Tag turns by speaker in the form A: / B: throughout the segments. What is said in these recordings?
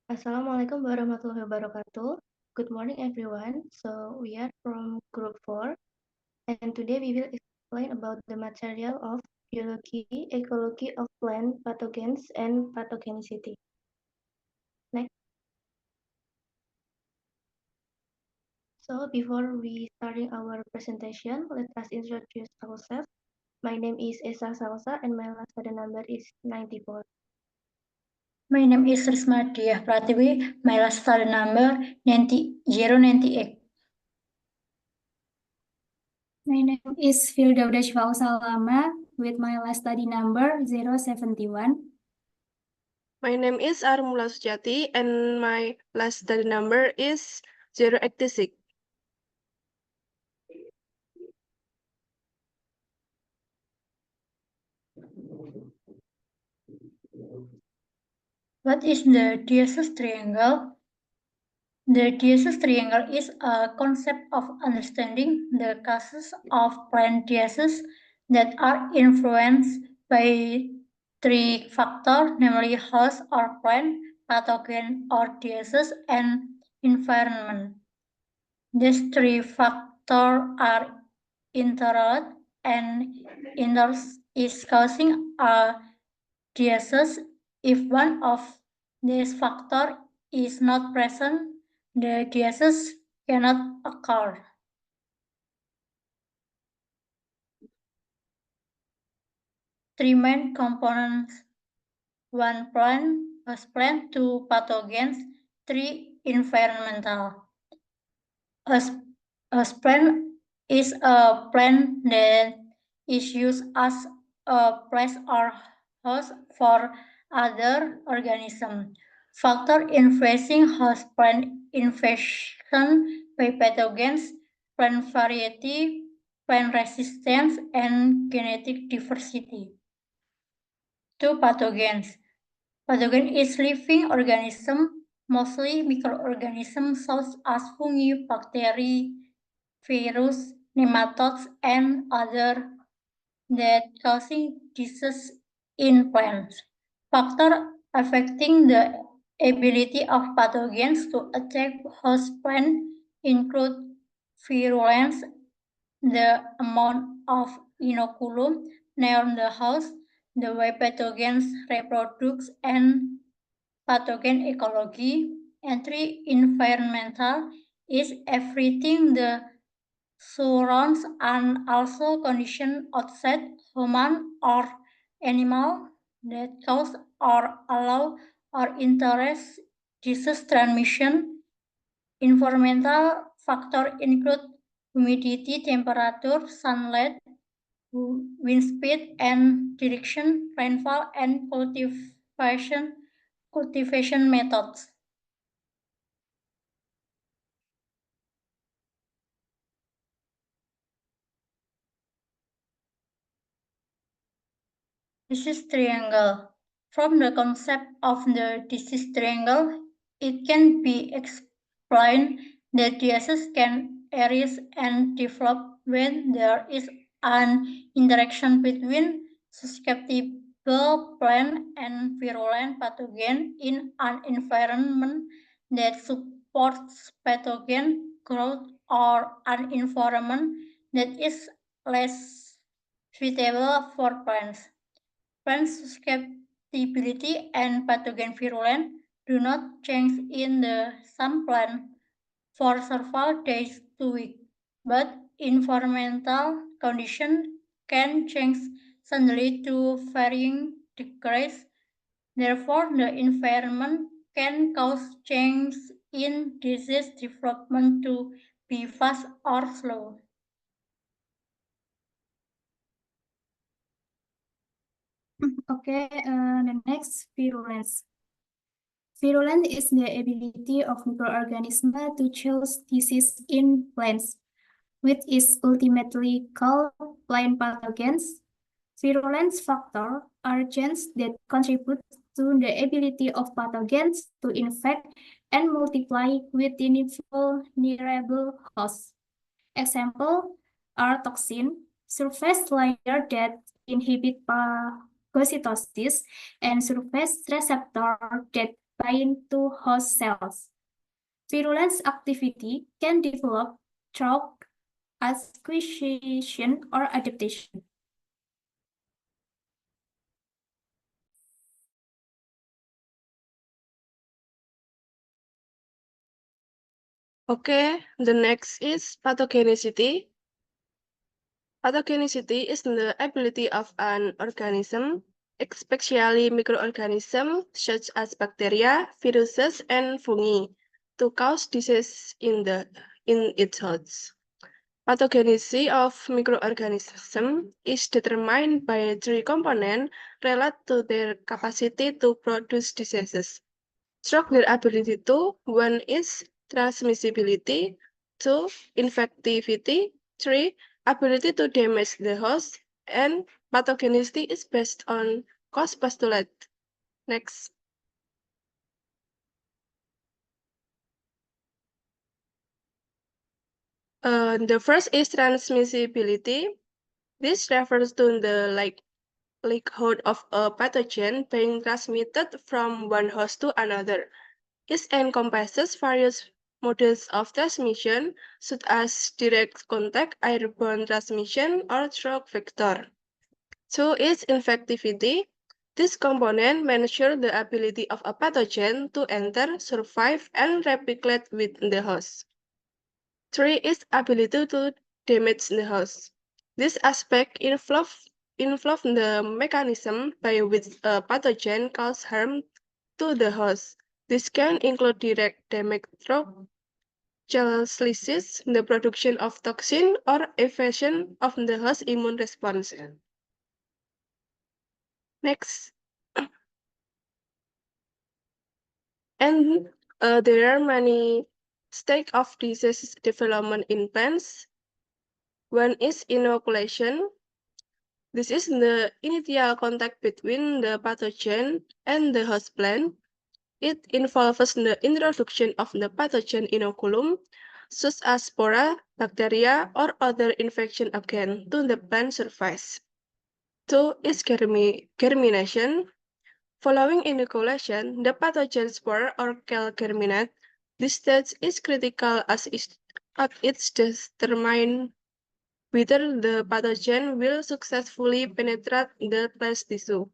A: Assalamualaikum warahmatullahi wabarakatuh. Good morning, everyone. So we are from Group 4, and today we will explain about the material of biology, ecology of plant pathogens, and pathogenicity. Next. So before we starting our presentation, let us introduce ourselves. My name is Esa Salsa, and my last study number is 94.
B: My name is Risma Diah Pratiwi. My last study number 098.
C: My name is Firdauda Shifau Salama with my last study number 071.
D: My name is Armula Sujati and my last study number is 086.
B: What is the Diasus triangle? The Diasus triangle is a concept of understanding the causes of plant diseases that are influenced by three factors, namely host or plant, pathogen or disease, and environment. These three factors are interrelated, and interest is causing a disease. If one of these factors is not present, the disease cannot occur. Three main components: one plant, host plant, two pathogens, three environmental. Host plant is a plant that is used as a place or host for other organisms. Factor influencing host plant infection by pathogens, plant variety, plant resistance, and genetic diversity. Two pathogens. Pathogen is living organism, mostly microorganisms such as fungi, bacteria, virus, nematodes, and other that causing disease in plants. Factors affecting the ability of pathogens to attack host plant include virulence, the amount of inoculum near the host, the way pathogens reproduce, and pathogen ecology. Entry environmental is everything the surrounds and also condition outside human or animal that cause or allow or interest disease transmission. Environmental factors include humidity, temperature, sunlight, wind speed and direction, rainfall, and cultivation methods. Disease triangle. From the concept of the disease triangle, it can be explained that disease can arise and develop when there is an interaction between susceptible plant and virulent pathogen in an environment that supports pathogen growth or an environment that is less suitable for plants. Plant susceptibility and pathogen virulence do not change in the some plant for several days to weeks, but environmental conditions can change suddenly to varying degrees. Therefore, the environment can cause change in disease development to be fast or slow.
C: Okay, the next, virulence. Virulence is the ability of microorganisms to cause disease in plants, which is ultimately called plant pathogens. Virulence factors are genes that contribute to the ability of pathogens to infect and multiply within vulnerable hosts. Examples are toxin, surface layer that inhibit phagocytosis, and surface receptor that bind to host cells. Virulent activity can develop through acquisition or adaptation.
D: Okay, the next is pathogenicity. Pathogenicity is the ability of an organism, especially microorganisms such as bacteria, viruses, and fungi, to cause disease in its host. Pathogenicity of microorganisms is determined by three components related to their capacity to produce diseases. Stroke their ability to, one is transmissibility, two, infectivity, three, ability to damage the host, and pathogenicity is based on cause postulate. Next. The first is transmissibility. This refers to the likelihood of a pathogen being transmitted from one host to another. It encompasses various modes of transmission, such as direct contact, airborne transmission, or through vector. Two is infectivity. This component measures the ability of a pathogen to enter, survive, and replicate with the host. Three is ability to damage the host. This aspect involves the mechanism by which a pathogen causes harm to the host. This can include direct damage through cell lysis, the production of toxin, or evasion of the host immune response. Next. And there are many stages of disease development in plants. One is inoculation. This is the initial contact between the pathogen and the host plant. It involves the introduction of the pathogen inoculum, such as spora, bacteria, or other infection agent to the plant surface. Two is germination. Following inoculation, the pathogen spore or can germinate. This stage is critical as it determines whether the pathogen will successfully penetrate the plant tissue.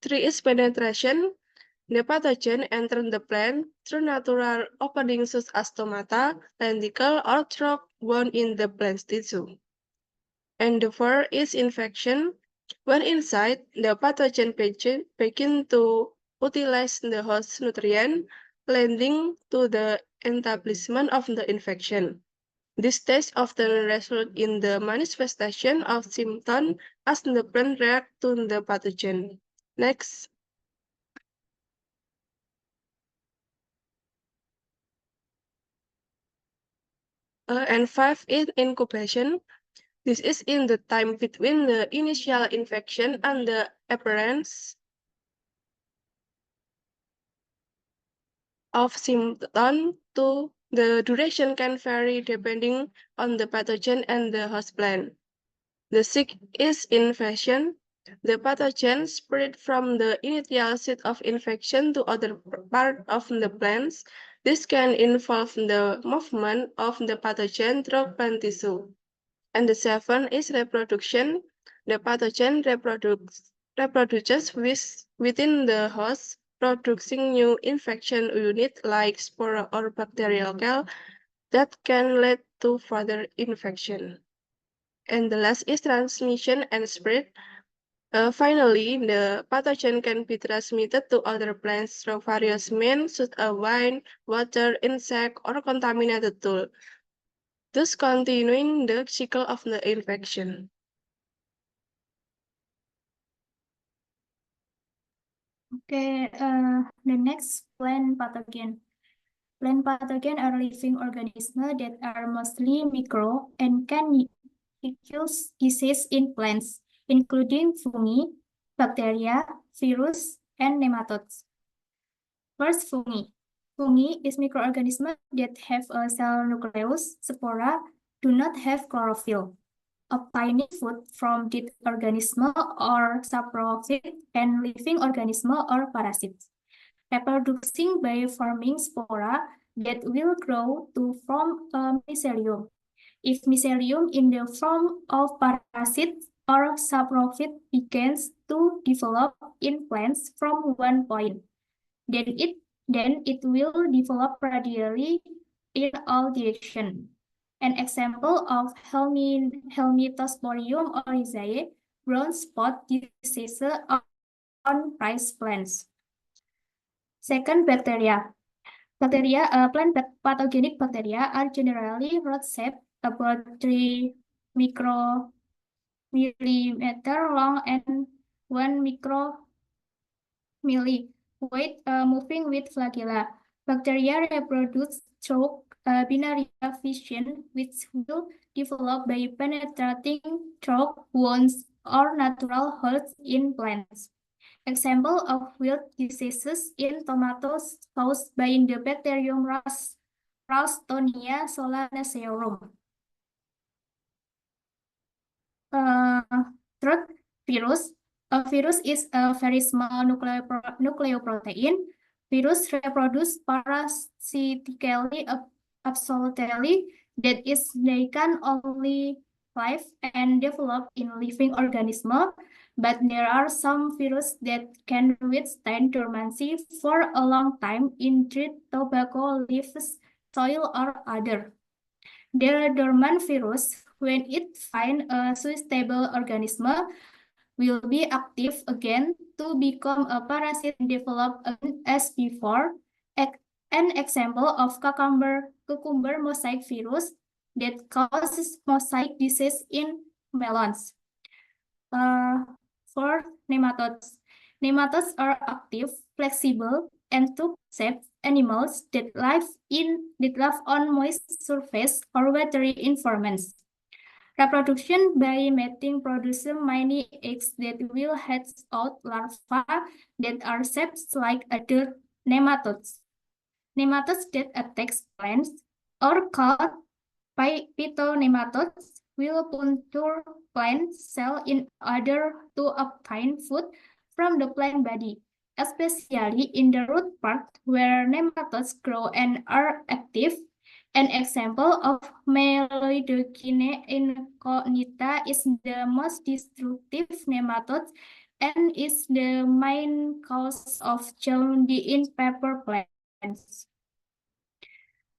D: Three is penetration. The pathogen enters the plant through natural openings such as stomata, tentacle, or through wound in the plant tissue. And the fourth is infection. When inside, the pathogen begins to utilize the host nutrient, leading to the establishment of the infection. This stage often results in the manifestation of symptoms as the plant reacts to the pathogen. Next. And five is incubation. This is in the time between the initial infection and the appearance of symptoms. To the duration can vary depending on the pathogen and the host plant. The sixth is infection. The pathogen spread from the initial site of infection to other part of the plants. This can involve the movement of the pathogen through plant tissue. And the seventh is reproduction. The pathogen reproduces within the host, producing new infection units like spore or bacterial cell that can lead to further infection. And the last is transmission and spread. Finally, the pathogen can be transmitted to other plants through various means, such as wind, water, insect, or contaminated tool, thus continuing the cycle of the infection.
C: Okay, the next plant pathogen. Plant pathogen are living organisms that are mostly micro and can cause disease in plants, including fungi, bacteria, virus, and nematodes. First, fungi. Fungi is microorganisms that have a cell nucleus, spora, do not have chlorophyll. Obtaining food from dead organism or saprophyte and living organism or parasites. reproducing by forming spora that will grow to form a mycelium. If mycelium in the form of parasite or saprophyte begins to develop in plants from one point, then it will develop radially in all directions. An example of Helmithosporium oryzae, brown spot disease on rice plants. Second, bacteria. Plant pathogenic bacteria are generally rod-shaped, about 3 micromillimeter long and 1 micromilli weight, moving with flagella. Bacteria reproduce through binary fission, which will develop by penetrating through wounds or natural holes in plants. Example of wilt diseases in tomatoes caused by the bacterium Ralstonia solanacearum. Third, virus. A virus is a very small nucleoprotein. Virus reproduce parasitically absolutely, that is, they can only live and develop in living organisms, but there are some viruses that can withstand dormancy for a long time in trees, tobacco leaves, soil, or other. The dormant virus, when it finds a suitable organism, will be active again to become a parasite and develop as before. An example of cucumber mosaic virus that causes mosaic disease in melons. For nematodes. Nematodes are active, flexible, and tube-shaped animals that live on moist surface or watery environments. Reproduction by mating produces many eggs that will hatch out larvae that are shaped like other nematodes. Nematodes that attack plants or called phytonematodes will puncture plant cells in order to obtain food from the plant body, especially in the root part where nematodes grow and are active. An example of Meloidogyne incognita is the most destructive nematode and is the main cause of jaundice in pepper plants.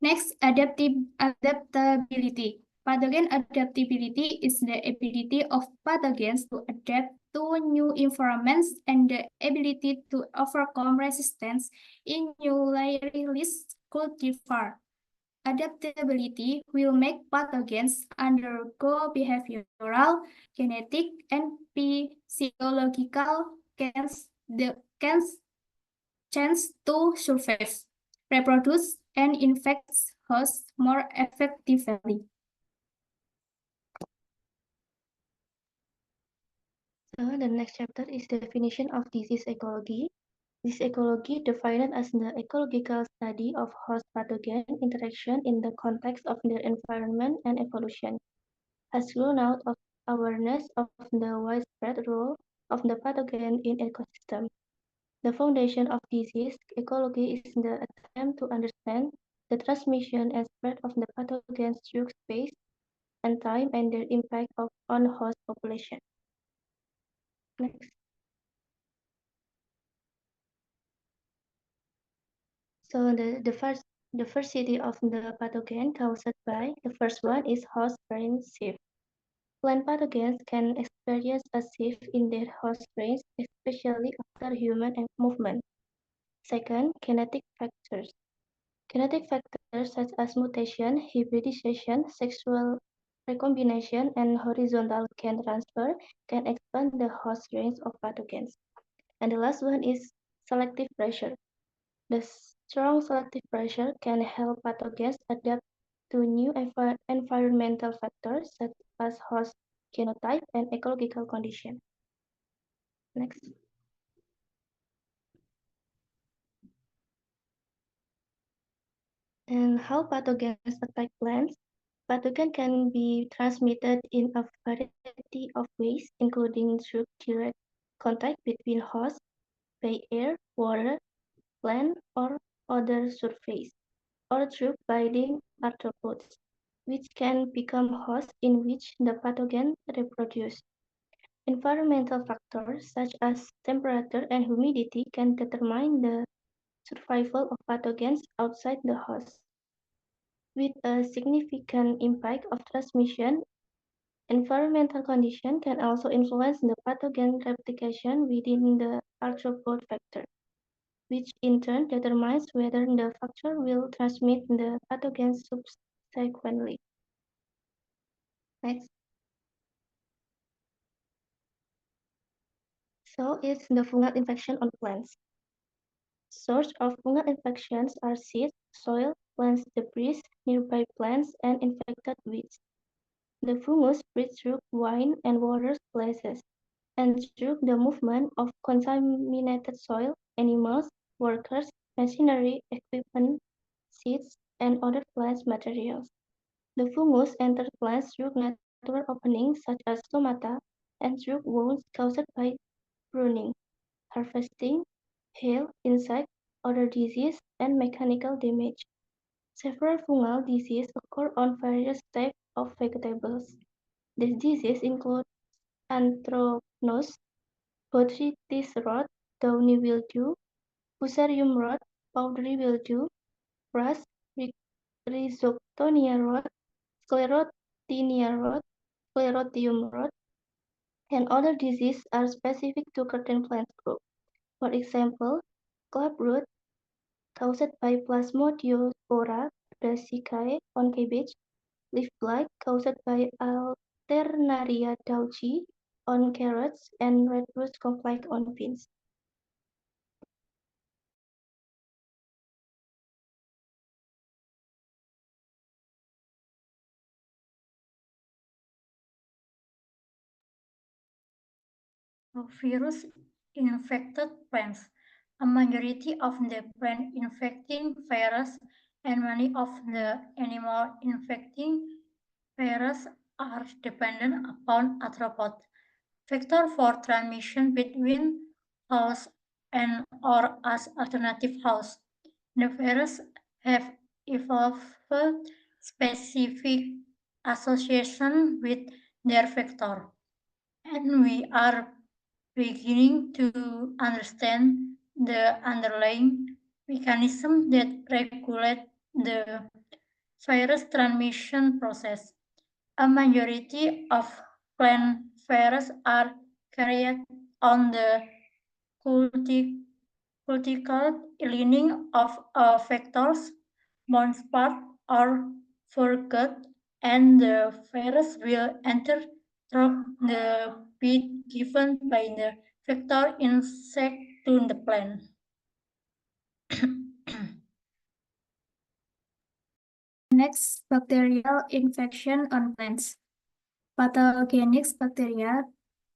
C: Next, adaptability. Pathogen adaptability is the ability of pathogens to adapt to new environments and the ability to overcome resistance in newly released cultivar. Adaptability will make pathogens undergo behavioral, genetic, and physiological chance to survive, reproduce, and infect hosts more effectively.
A: So the next chapter is definition of disease ecology. This ecology defined as the ecological study of host pathogen interaction in the context of their environment and evolution, has grown out of awareness of the widespread role of the pathogen in ecosystem. The foundation of disease ecology is the attempt to understand the transmission and spread of the pathogens through space and time and their impact on host population. Next. So the diversity of the pathogen caused by the first one is host brain shift. Plant pathogens can experience a shift in their host brains, especially after human movement. Second, kinetic factors. Kinetic factors such as mutation, hybridization, sexual recombination, and horizontal gain transfer can expand the host range of pathogens. And the last one is selective pressure. The strong selective pressure can help pathogens adapt to new environmental factors such as host genotype and ecological condition. Next. And how pathogens attack plants? Pathogen can be transmitted in a variety of ways, including through direct contact between hosts, by air, water, plant or other surface, or through biting arthropods, which can become hosts in which the pathogen reproduces. Environmental factors such as temperature and humidity can determine the survival of pathogens outside the host. With a significant impact of transmission, environmental conditions can also influence the pathogen replication within the arthropod vector, which in turn determines whether the vector will transmit the pathogen subsequently. Next. So it's the fungal infection on plants. Source of fungal infections are seeds, soil, plant debris, nearby plants, and infected weeds. The fungus spreads through wine and water places, and through the movement of contaminated soil, animals, workers, machinery, equipment, seeds, and other plant materials. The fungus enters plants through natural openings such as stomata and through wounds caused by pruning, harvesting, hail, insect, other disease, and mechanical damage. Several fungal diseases occur on various types of vegetables. These diseases include anthracnose, botrytis rot, downy mildew, fusarium rot, powdery mildew, rust, rhizoctonia rot, sclerotinia rot, sclerotium rot, and other diseases are specific to certain plant groups. For example, clubroot caused by Plasmodiopora brassicae on cabbage, leaf blight caused by Alternaria douci on carrots, and red rust conflict on beans.
B: Virus infected plants. A majority of the plant infecting virus and many of the animal infecting virus are dependent upon arthropod vector for transmission between hosts and or as alternative hosts. The virus have evolved specific association with their vector, and we are beginning to understand the underlying mechanism that regulate the virus transmission process. A majority of plant viruses are carried on the cuticle lining of a vector's bounce part or foregut, and the virus will enter through the bit given by the vector insect to the plant.
C: Next, bacterial infection on plants. Pathogenic bacteria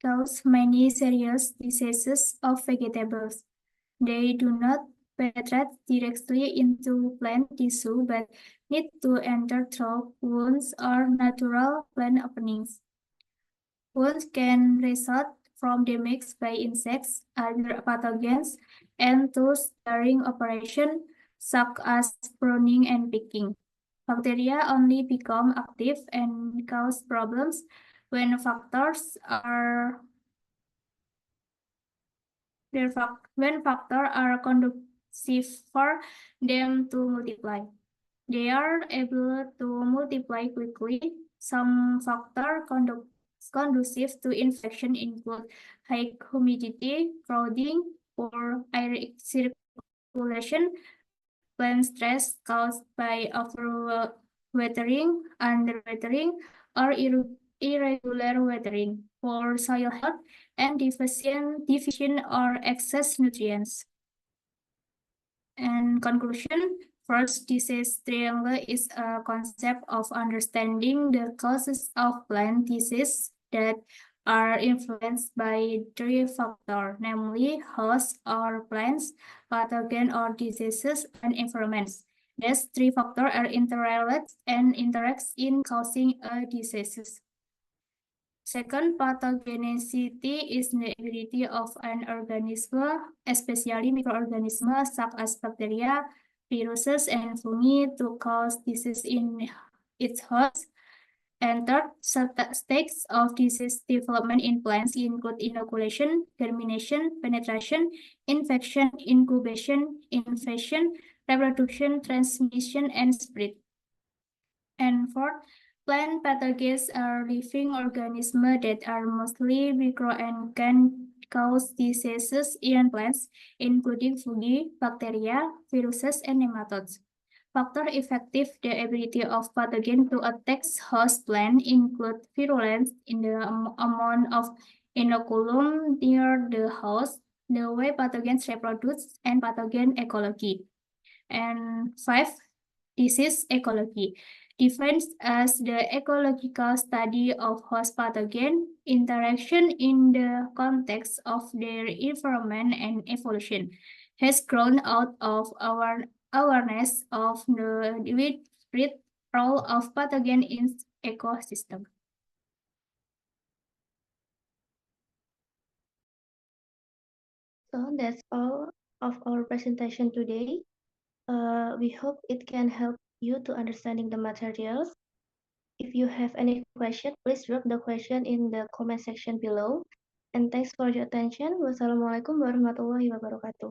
C: cause many serious diseases of vegetables. They do not penetrate directly into plant tissue but need to enter through wounds or natural plant openings. Wounds can result from damage by insects, other pathogens, and tools during operation, such as pruning and picking. Bacteria only become active and cause problems when factors are conducive for them to multiply. They are able to multiply quickly. Some factors conducive to infection include high humidity, crowding, poor air circulation, plant stress caused by overwatering, underwatering, or irregular watering, poor soil health, and deficient or excess nutrients. And conclusion, first disease triangle is a concept of understanding the causes of plant disease that are influenced by three factors, namely hosts or plants, pathogen or diseases, and environments. These three factors are interrelated and interact in causing a disease. Second, pathogenicity is the ability of an organism, especially microorganisms such as bacteria, viruses, and fungi, to cause disease in its host. And third, stages of disease development in plants include inoculation, germination, penetration, infection, incubation, invasion, reproduction, transmission, and spread. And fourth, plant pathogens are living organisms that are mostly micro and can cause diseases in plants, including fungi, bacteria, viruses, and nematodes. Factors affecting the ability of pathogen to attack host plant include virulence in the amount of inoculum near the host, the way pathogens reproduce, and pathogen ecology. And five, disease ecology, defined as the ecological study of host pathogen interaction in the context of their environment and evolution, has grown out of our awareness of the widespread role of pathogen in ecosystem.
A: So that's all of our presentation today. We hope it can help you to understanding the materials. If you have any question, please drop the question in the comment section below. And thanks for your attention. Wassalamualaikum warahmatullahi wabarakatuh.